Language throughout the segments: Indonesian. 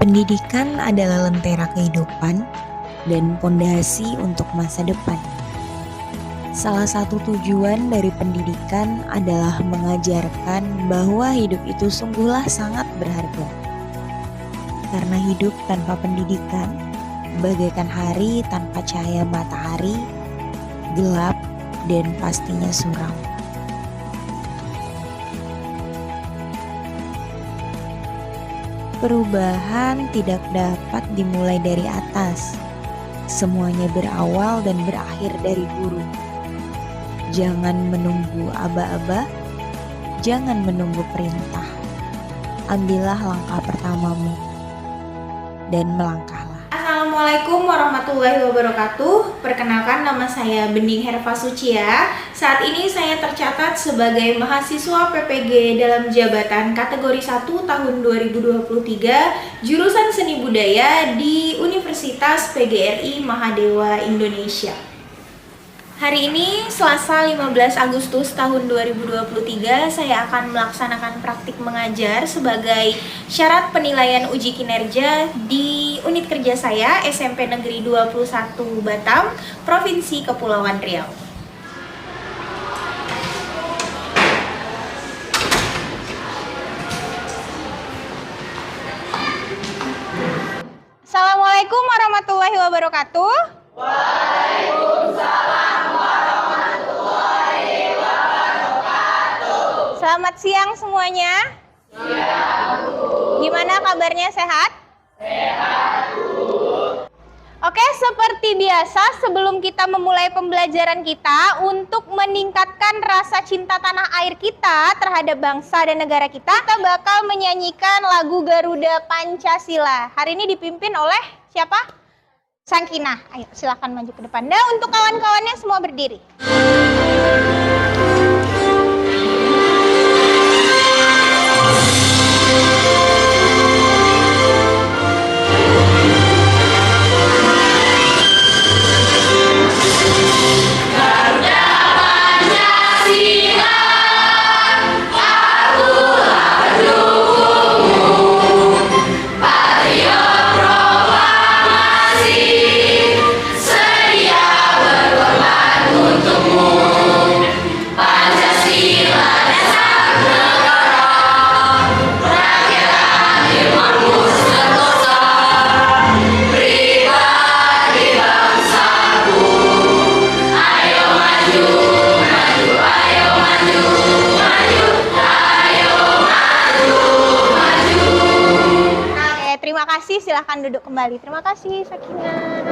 Pendidikan adalah lentera kehidupan dan pondasi untuk masa depan. Salah satu tujuan dari pendidikan adalah mengajarkan bahwa hidup itu sungguhlah sangat berharga. Karena hidup tanpa pendidikan bagaikan hari tanpa cahaya matahari, gelap dan pastinya suram. Perubahan tidak dapat dimulai dari atas. Semuanya berawal dan berakhir dari guru. Jangan menunggu aba-aba, jangan menunggu perintah. Ambillah langkah pertamamu dan melangkahlah. Assalamualaikum warahmatullahi wabarakatuh. Perkenalkan, nama saya Bening Herva Sucia. Saat ini saya tercatat sebagai mahasiswa PPG dalam jabatan kategori 1 tahun 2023 jurusan Seni Budaya di Universitas PGRI Mahadewa Indonesia. Hari ini Selasa 15 Agustus tahun 2023 saya akan melaksanakan praktik mengajar sebagai syarat penilaian uji kinerja di unit kerja saya SMP Negeri 21 Batam, Provinsi Kepulauan Riau. Assalamualaikum warahmatullahi wabarakatuh. Waalaikumsalam warahmatullahi wabarakatuh. Selamat siang semuanya. Siang, Bu. Gimana kabarnya, sehat? Sehat, Bu. Oke, seperti biasa sebelum kita memulai pembelajaran kita, untuk meningkatkan rasa cinta tanah air kita terhadap bangsa dan negara kita bakal menyanyikan lagu Garuda Pancasila. Hari ini dipimpin oleh siapa? Sangkinah. Ayo silakan maju ke depan. Nah, untuk kawan-kawannya semua berdiri. Silahkan duduk kembali. Terima kasih, Sakinah.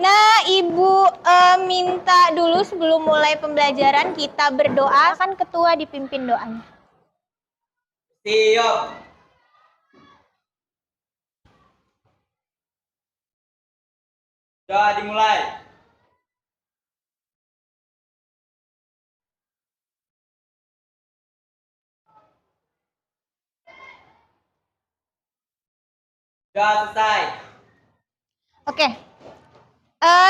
Nah, Ibu minta dulu sebelum mulai pembelajaran kita berdoa. Kan ketua dipimpin doanya. Siap. Sudah dimulai. Sudah selesai. Oke.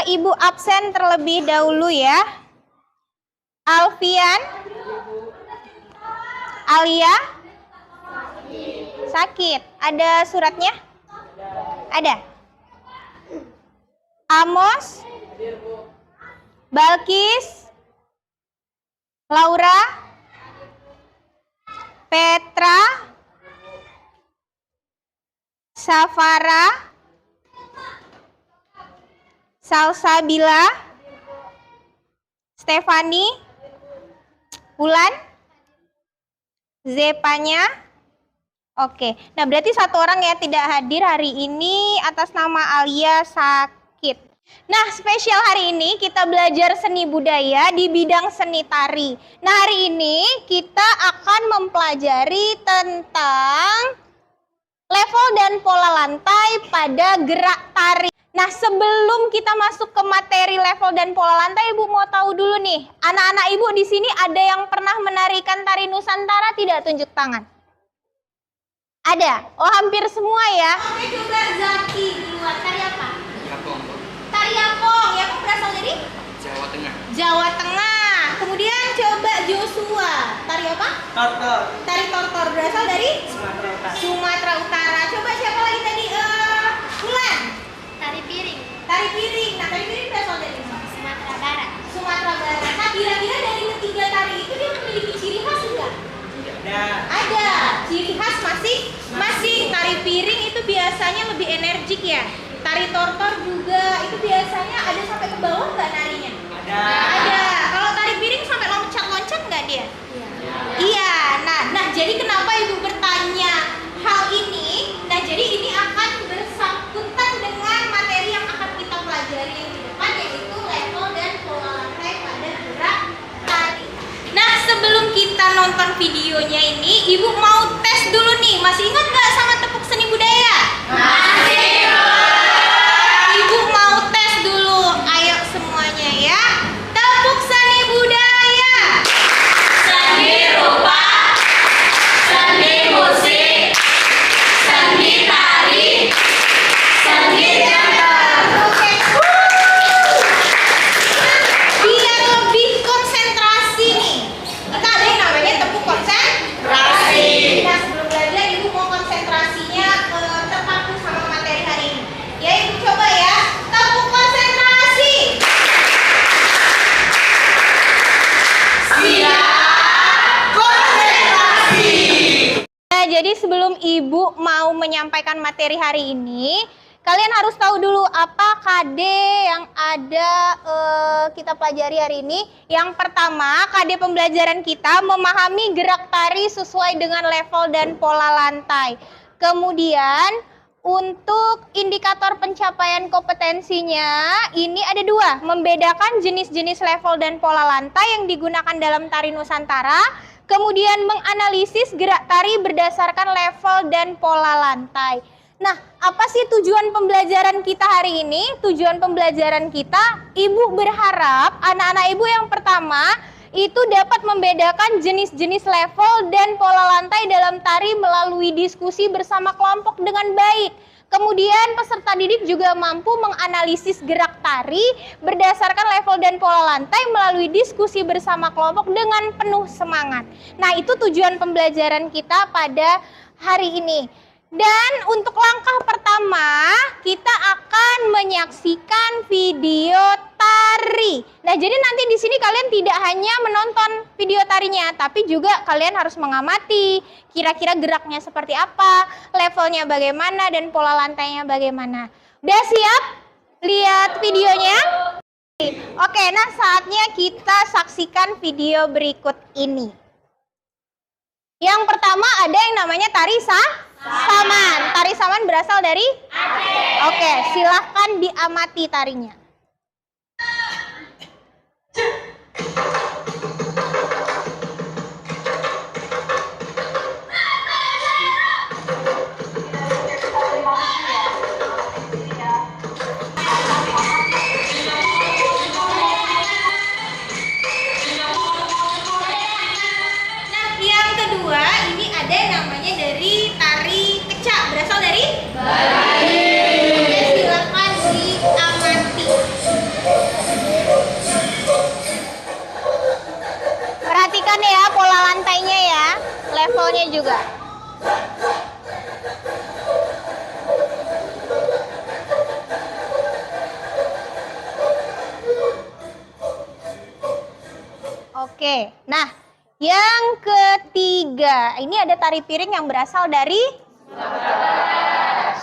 Ibu absen terlebih dahulu ya. Alfian. Alia. Sakit. Ada suratnya? Ada. Amos. Balkis. Laura. Petra. Safara, Salsabila, Stefani, Bulan, Zepanya. Oke, nah berarti satu orang ya tidak hadir hari ini atas nama Alia sakit. Nah, spesial hari ini kita belajar seni budaya di bidang seni tari. Nah, hari ini kita akan mempelajari tentang level dan pola lantai pada gerak tari. Nah, sebelum kita masuk ke materi level dan pola lantai, Ibu mau tahu dulu nih, anak-anak Ibu di sini ada yang pernah menarikan tari Nusantara tidak? Tunjuk tangan. Ada? Oh, hampir semua ya. Oke, coba Zaki duluan. Tari apa? Yapong. Tari Yapong. Yapong berasal dari? Jawa Tengah. Jawa Tengah. kemudian coba Joshua. Tari apa? Tortor. Tari tortor berasal dari Sumatera Utara. Sumatera Utara. Coba siapa lagi tadi? Mulan. Tari piring Tari piring. Nah, tari piring berasal dari mana? Sumatera Barat. Sumatera Barat. Nah, kira-kira dari ketiga tari itu dia memiliki ciri khas enggak? Ada. Ciri khas masing. Tari piring itu biasanya lebih energik ya. Tari tortor juga itu biasanya ada sampai ke bawah nggak narinya? Ada. Kalau tari piring sampai loncat-loncat nggak dia? Iya. Nah, jadi kenapa ibu bertanya hal ini? Nah, jadi ini akan bersangkutan dengan materi yang akan kita pelajari yang di depan, yaitu level dan pola lantai pada gerak tari. Nah, sebelum kita nonton videonya ini, ibu mau tes dulu nih. Masih ingat nggak sama tepuk seni budaya? Masih. Ibu mau tes dulu. Ayo semuanya ya. Tepuk seni budaya. Seni rupa, seni musik, seni tari, seni teater. Oke. Biar lebih konsentrasi nih. Kita ada yang namanya tepuk konsentrasi. Nah, sebelum belajar ibu mau konsentrasinya terpaku sama materi hari ini. Ya, ibu coba ya. Tepuk konsentrasi. Nah, jadi sebelum ibu mau menyampaikan materi hari ini, kalian harus tahu dulu apa KD yang ada kita pelajari hari ini. Yang pertama, KD pembelajaran kita memahami gerak tari sesuai dengan level dan pola lantai. Kemudian, untuk indikator pencapaian kompetensinya, ini ada dua. Membedakan jenis-jenis level dan pola lantai yang digunakan dalam tari Nusantara. Kemudian menganalisis gerak tari berdasarkan level dan pola lantai. Nah, apa sih tujuan pembelajaran kita hari ini? Tujuan pembelajaran kita, ibu berharap anak-anak ibu yang pertama itu dapat membedakan jenis-jenis level dan pola lantai dalam tari melalui diskusi bersama kelompok dengan baik. Kemudian peserta didik juga mampu menganalisis gerak tari berdasarkan level dan pola lantai melalui diskusi bersama kelompok dengan penuh semangat. Nah, itu tujuan pembelajaran kita pada hari ini. Dan untuk langkah pertama, kita akan menyaksikan video tari. Nah, jadi nanti di sini kalian tidak hanya menonton video tarinya, tapi juga kalian harus mengamati kira-kira geraknya seperti apa, levelnya bagaimana, dan pola lantainya bagaimana. Udah siap lihat videonya? Oke, nah saatnya kita saksikan video berikut ini. Yang pertama ada yang namanya tari saman. Tari saman berasal dari Aceh. Oke, silahkan diamati tarinya. Nah, yang kedua ini ada yang namanya dari tari kecak, berasal dari Bali. Oke, silakan diamati. Perhatikan ya pola lantainya ya, levelnya juga. Oke, nah yang ketiga ini ada tari piring yang berasal dari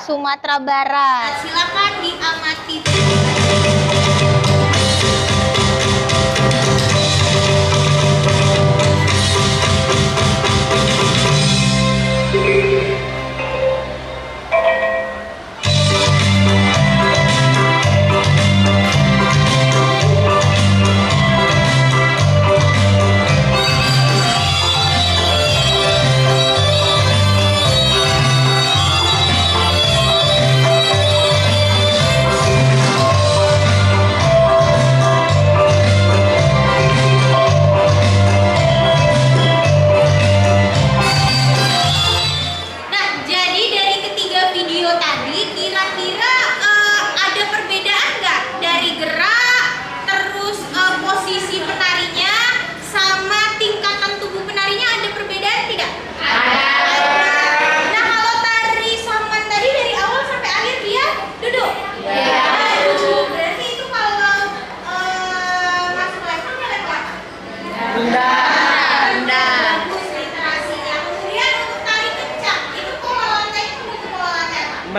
Sumatera Barat. Nah, silakan diamati.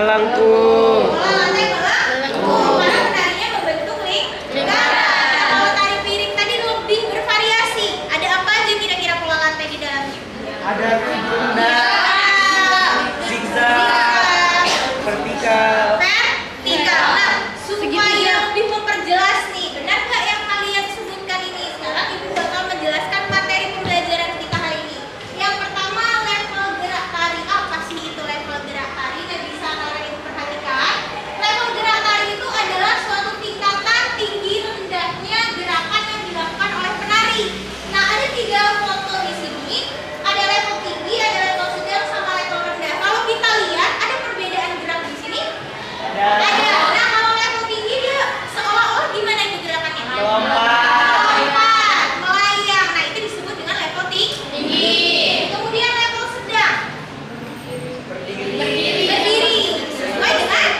Melengkung. Pola lantai melengkung. Karena penarinya membentuk lingkaran. Nah, kalau tari piring tadi lebih bervariasi. Ada apa aja kira-kira pola lantai di dalamnya? Ada bunda, zigzag, vertikal. Vertikal. Nah, supaya lebih memperjelas nih, benar nggak yang kalian sebutkan ini? Sekarang Ibu bakal menjelaskan materi pembelajaran kita hari ini. Yang pertama, level gerak tari. Apa sih itu level gerak tari? Dan bisa kalian Ibu perhatikan. Level gerak tari itu adalah suatu tingkatan tinggi rendahnya gerakan yang dilakukan oleh penari. Nah, ada 3 foto di sini. Ada level tinggi, ada level sedang, sama level rendah. Kalau kita lihat, ada perbedaan gerak di sini. Ada. Nah, kalau level tinggi dia seolah-olah gimana itu gerakannya? Melompat, melayang. Nah, itu disebut dengan level tinggi. Kemudian level sedang. Berdiri. Sesuai dengan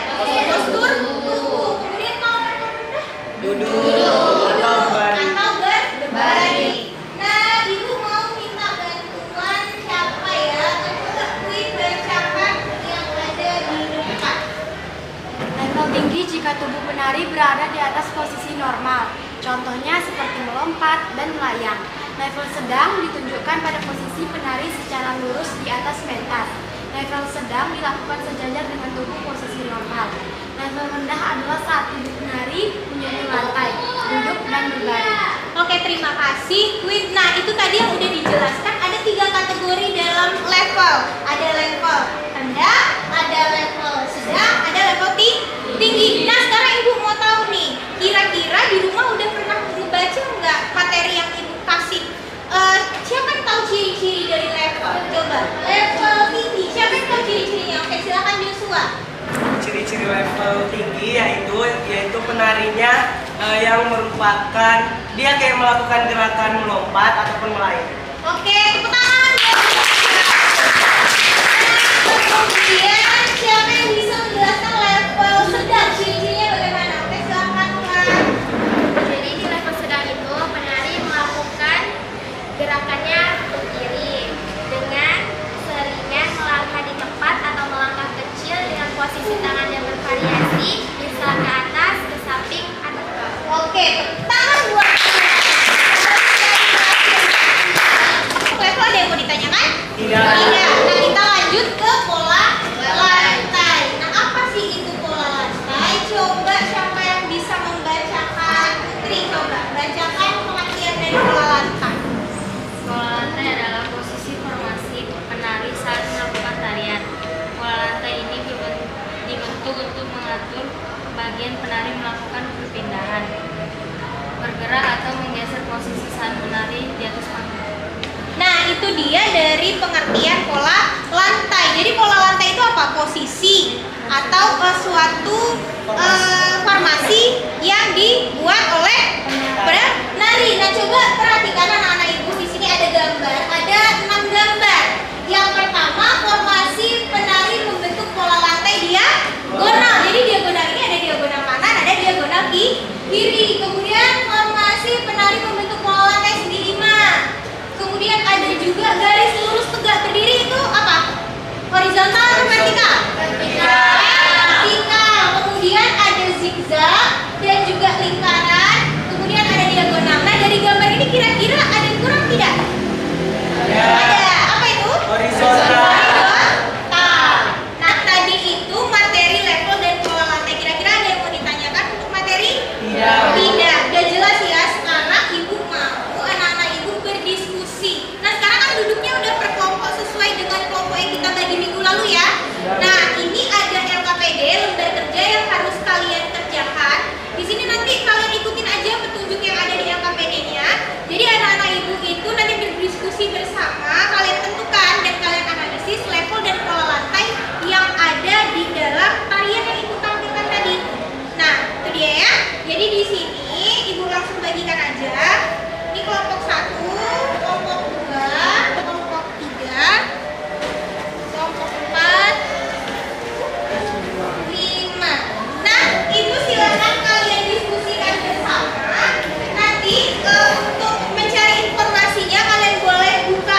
postur tubuh. Kemudian kalau level rendah, Duduk. Atau baring. atau berbaring. Nah, Ibu mau minta bantuan siapa ya? Coba Win bacakan yang ada di depan. Level tinggi jika tubuh penari berada di atas posisi normal, contohnya seperti melompat dan melayang. Level sedang ditunjukkan pada posisi penari secara lurus di atas pentas. Level sedang dilakukan sejajar dengan tubuh posisi normal. Level rendah adalah saat tubuh penari menyentuh lantai, duduk dan berbaring. Oke, terima kasih Queen. Nah, itu tadi yang udah dijelaskan. Ada 3 kategori dalam level. Ada level rendah, ada level sedang, ada level tinggi. Nah, sekarang Ibu mau tahu nih, kira-kira di rumah udah pernah ngebaca nggak materi yang Ibu kasih? Siapa yang tahu ciri-ciri dari level? Coba, level tinggi. Siapa yang tahu ciri-cirinya? Oke, silakan Joshua. Ciri-ciri level tinggi yaitu penarinya yang merupakan dia kayak melakukan gerakan melompat ataupun melayang. Oke, tepuk tangan. Kemudian siapa yang bisa menjelaskan level sedang? Ciri-cirinya bagaimana? Oke, silakan Tuhan. Jadi di level sedang itu penari melakukan gerakannya ke kiri dengan seringan melangkah di tempat atau melangkah kecil dengan posisi tangannya bervariasi, bisa ke atas, ke samping, atau ke bawah. Oke, tepuk tangan buat level ada yang mau ditanyakan? Tidak. Nah, kita lanjut ke pola lantai. Nah, apa sih itu pola lantai? Coba siapa yang bisa membacakan? Putri, coba bacakan pengertian dari pola lantai. Pola lantai adalah posisi formasi penari saat melakukan tarian. Pola lantai ini dibentuk untuk mengatur bagian penari melakukan perpindahan, bergerak atau menggeser posisi saat menari di atas panggung. Nah, itu dia dari pengertian pola lantai. Jadi pola lantai itu apa? Posisi atau suatu formasi yang dibuat oleh penari. Nah, coba perhatikan anak-anak Ibu, di sini ada gambar, ada 6 gambar. Yang pertama, formasi penari membentuk pola lantai diagonal. Jadi diagonal ini ada diagonal kanan, ada diagonal kiri. Kemudian formasi penari membentuk pola lantai segi 5. Kemudian ada juga garis lurus tegak berdiri, itu apa? Horizontal atau vertikal? Vertikal. Kemudian ada zigzag dan juga lingkaran. Kemudian ada diagonal. Nah, dari gambar ini kira-kira ada yang kurang tidak? Ada. Apa itu? Horizontal. Horizontal. Nah, tadi itu materi level dan pola lantai. Kira-kira ada yang mau ditanyakan untuk materi? Tidak. Tidak. Udah jelas ya. Sekarang Ibu mau anak-anak Ibu berdiskusi. Nah, sekarang kan duduknya udah per kelompok sesuai dengan kelompok yang kita bagi minggu lalu ya. Nah, ini ada LKPD, lembar kerja yang harus kalian kerjakan. Di sini nanti kalian ikutin aja petunjuk yang ada di LKPD-nya. Jadi anak-anak Ibu itu nanti berdiskusi bersama, kalian tentukan dan kalian analisis level dan pola lantai yang ada di dalam tarian yang Ibu tampilkan tadi. Nah, itu dia ya. Jadi di sini Ibu langsung bagikan aja. Ini kelompok 1, kelompok 2, kelompok 3, kelompok 4, 5. Nah, Ibu silakan kalian diskusikan bersama. Nanti untuk mencari informasinya kalian boleh buka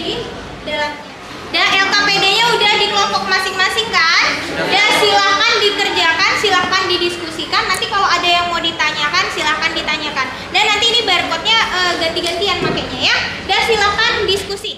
di dalamnya. Dan LKPD-nya udah di kelompok masing-masing kan? Dan silahkan dikerjakan, silahkan didiskusikan. Nanti kalau ada yang mau ditanyakan, silahkan ditanyakan. Dan nanti ini barcode-nya ganti-gantian makanya ya. Dan silahkan diskusi.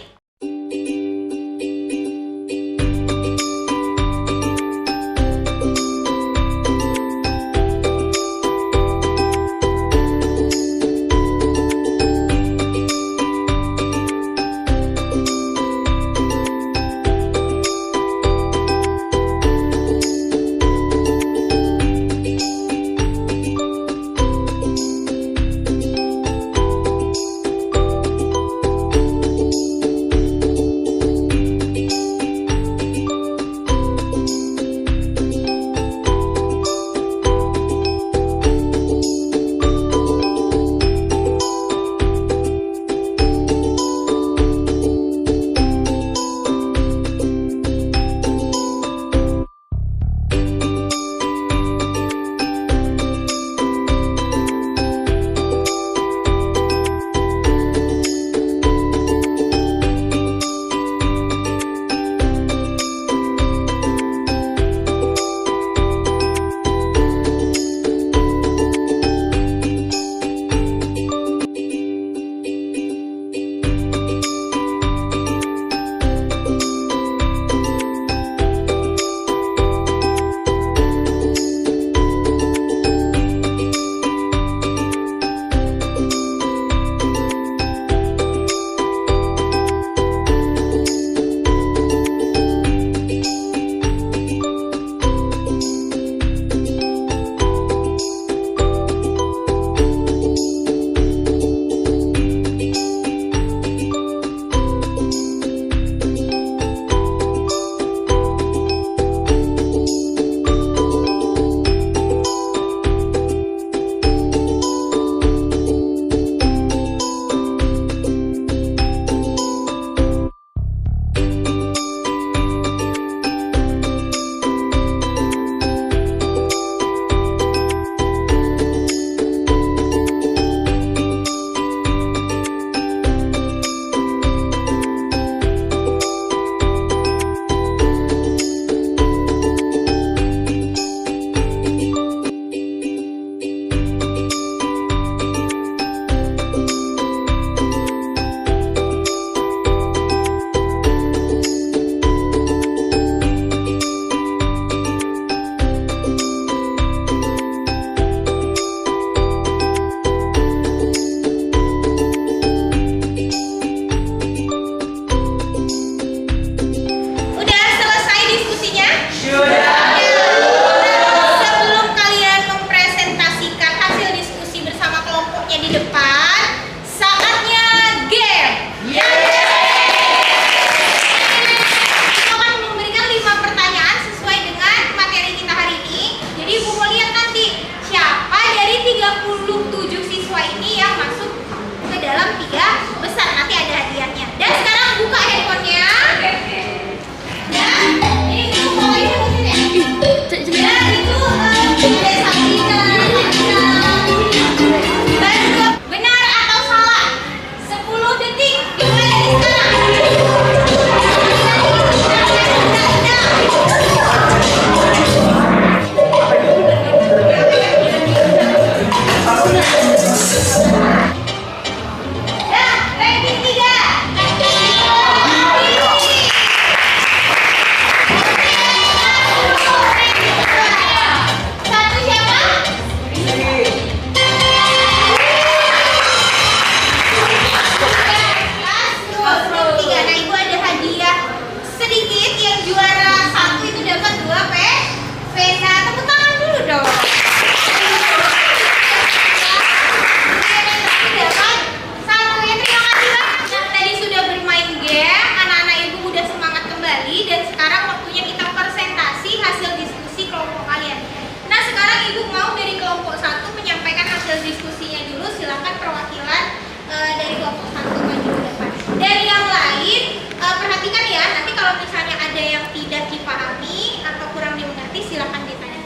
Perhatikan ya, nanti kalau misalnya ada yang tidak dipahami atau kurang dimengerti, silahkan ditanya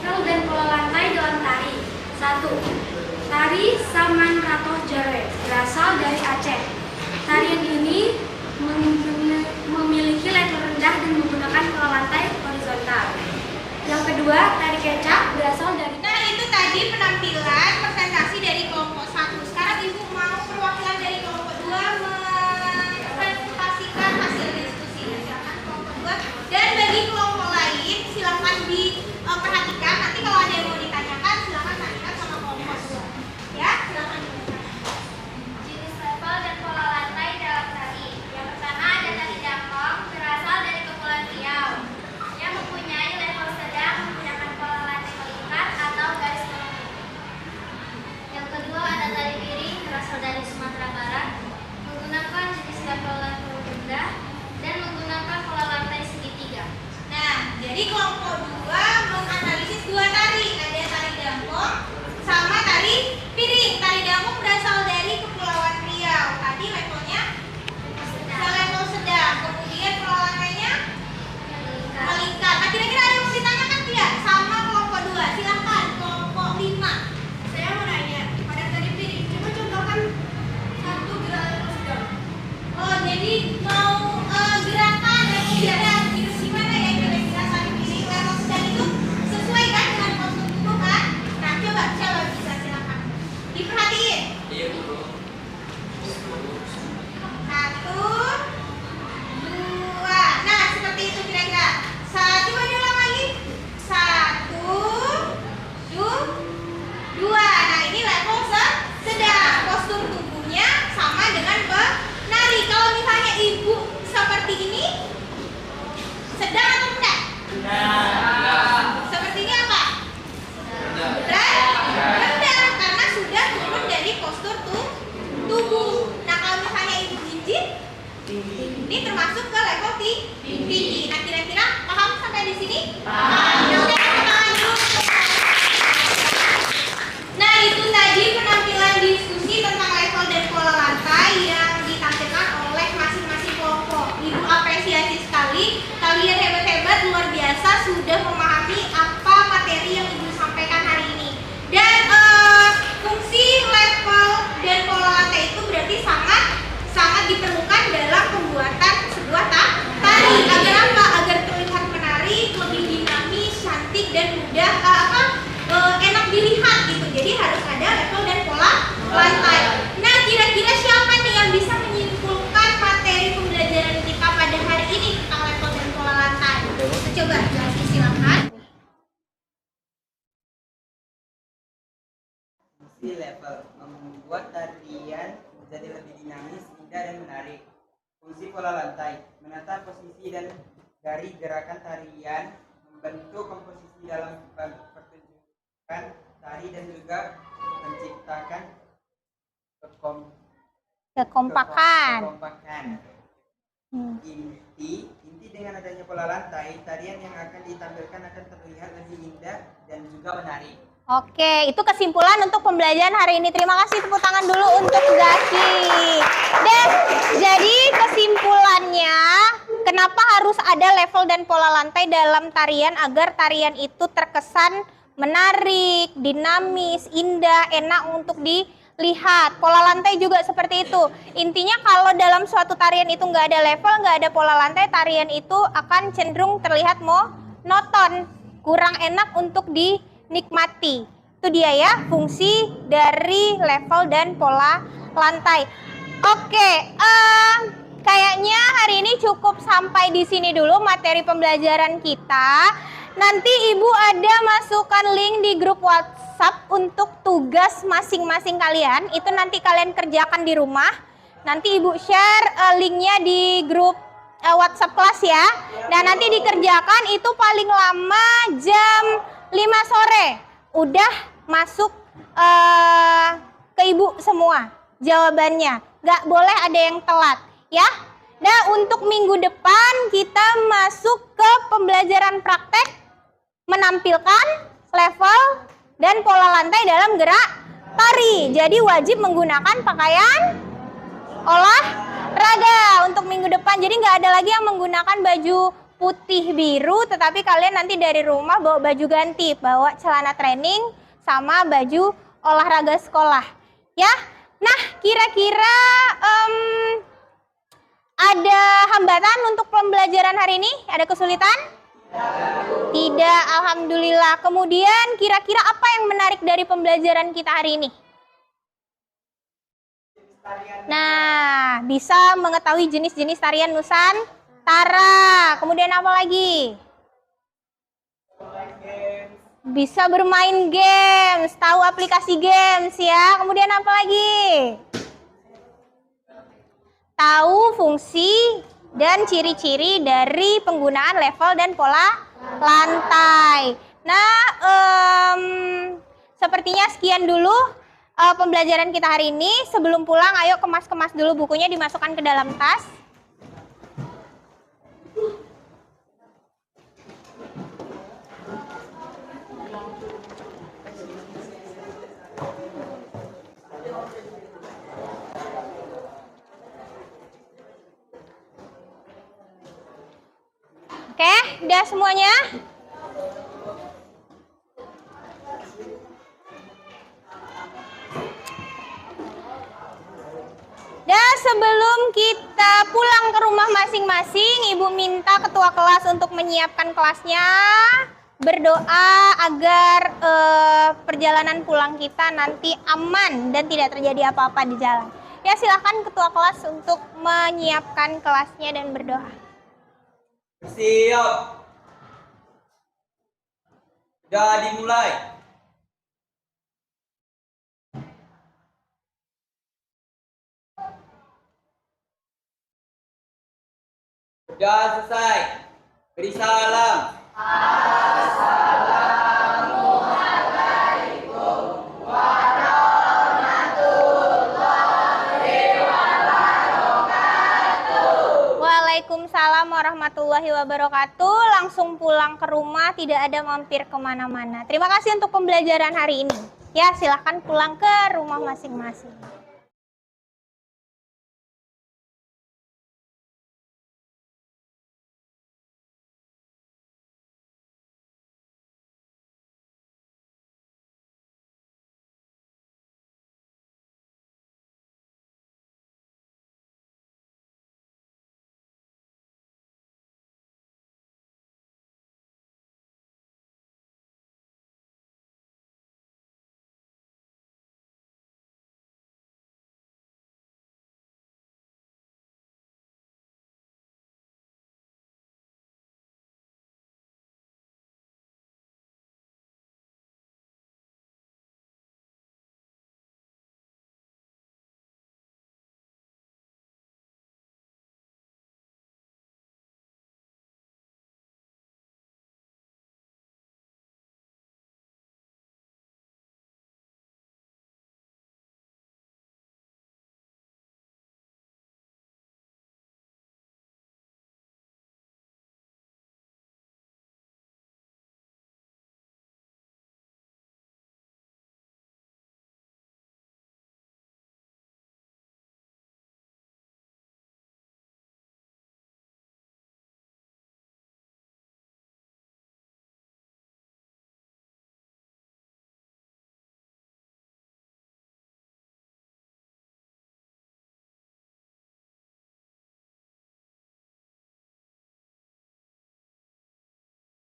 seperti ini? Sedang atau rendah? Seperti ini apa? Rendah, karena sudah turun dari postur tubuh. Nah, kalau misalnya ibu jinjit, ini termasuk ke level tinggi. Nah, kira-kira paham sampai di sini? Paham. Oke, tepuk tangan dulu. Nah, itu tadi penampilan diskusi tentang level dan pola lantai yang ditampilkan oleh masing-masing kelompok. Ibu apresiasi sekali, kalian hebat-hebat, luar biasa sudah memahami apa materi yang ibu sampaikan hari ini. Dan fungsi level dan pola lantai itu berarti sangat diperlukan dalam pembuatan sebuah tari. Agar apa? Agar terlihat menarik, lebih dinamis, cantik, dan mudah enak dilihat gitu. Jadi harus ada level dan pola lantai. Nah, kira-kira siapa nih yang bisa menyimpulkan materi pembelajaran kita pada hari ini tentang level dan pola lantai? Coba jelaskan, silakan. Fungsi level membuat tarian menjadi lebih dinamis, indah dan menarik. Fungsi pola lantai menata posisi dan dari gerakan tarian, membentuk komposisi dalam pertunjukan tari dan juga menciptakan kekompakan. Inti dengan adanya pola lantai, tarian yang akan ditampilkan akan terlihat lebih indah dan juga menarik. Oke, itu kesimpulan untuk pembelajaran hari ini. Terima kasih, tepuk tangan dulu untuk Zaki. Dan jadi kesimpulannya, kenapa harus ada level dan pola lantai dalam tarian agar tarian itu terkesan menarik, dinamis, indah, enak untuk dilihat. Pola lantai juga seperti itu. Intinya kalau dalam suatu tarian itu nggak ada level, nggak ada pola lantai, tarian itu akan cenderung terlihat monoton, kurang enak untuk dinikmati. Itu dia ya fungsi dari level dan pola lantai. Oke, kayaknya hari ini cukup sampai di sini dulu materi pembelajaran kita. Nanti ibu ada masukkan link di grup WhatsApp untuk tugas masing-masing kalian. Itu nanti kalian kerjakan di rumah. Nanti ibu share linknya di grup WhatsApp kelas ya. Dan nanti dikerjakan itu paling lama jam 5 sore. Udah masuk ke ibu semua jawabannya. Gak boleh ada yang telat ya. Nah, untuk minggu depan kita masuk ke pembelajaran praktek menampilkan level dan pola lantai dalam gerak tari. Jadi wajib menggunakan pakaian olahraga untuk minggu depan. Jadi nggak ada lagi yang menggunakan baju putih biru, tetapi kalian nanti dari rumah bawa baju ganti, bawa celana training sama baju olahraga sekolah. Ya, nah kira-kira ada hambatan untuk pembelajaran hari ini? Ada kesulitan? Tidak, alhamdulillah. Kemudian kira-kira apa yang menarik dari pembelajaran kita hari ini? Nah, bisa mengetahui jenis-jenis tarian Nusantara. Kemudian apa lagi? Bisa bermain games, tahu aplikasi games ya. Kemudian apa lagi? Tahu fungsi dan ciri-ciri dari penggunaan level dan pola lantai. Nah, sepertinya sekian dulu pembelajaran kita hari ini. Sebelum pulang, ayo kemas-kemas dulu bukunya, dimasukkan ke dalam tas. Oke, udah semuanya? Dan sebelum kita pulang ke rumah masing-masing, Ibu minta ketua kelas untuk menyiapkan kelasnya, berdoa agar perjalanan pulang kita nanti aman dan tidak terjadi apa-apa di jalan. Ya, silakan ketua kelas untuk menyiapkan kelasnya dan berdoa. Siap. Sudah dimulai. Sudah selesai. Beri salam. Waalaikumsalam warahmatullahi wabarakatuh. Langsung pulang ke rumah, tidak ada mampir kemana-mana. Terima kasih untuk pembelajaran hari ini. Ya, silahkan pulang ke rumah masing-masing.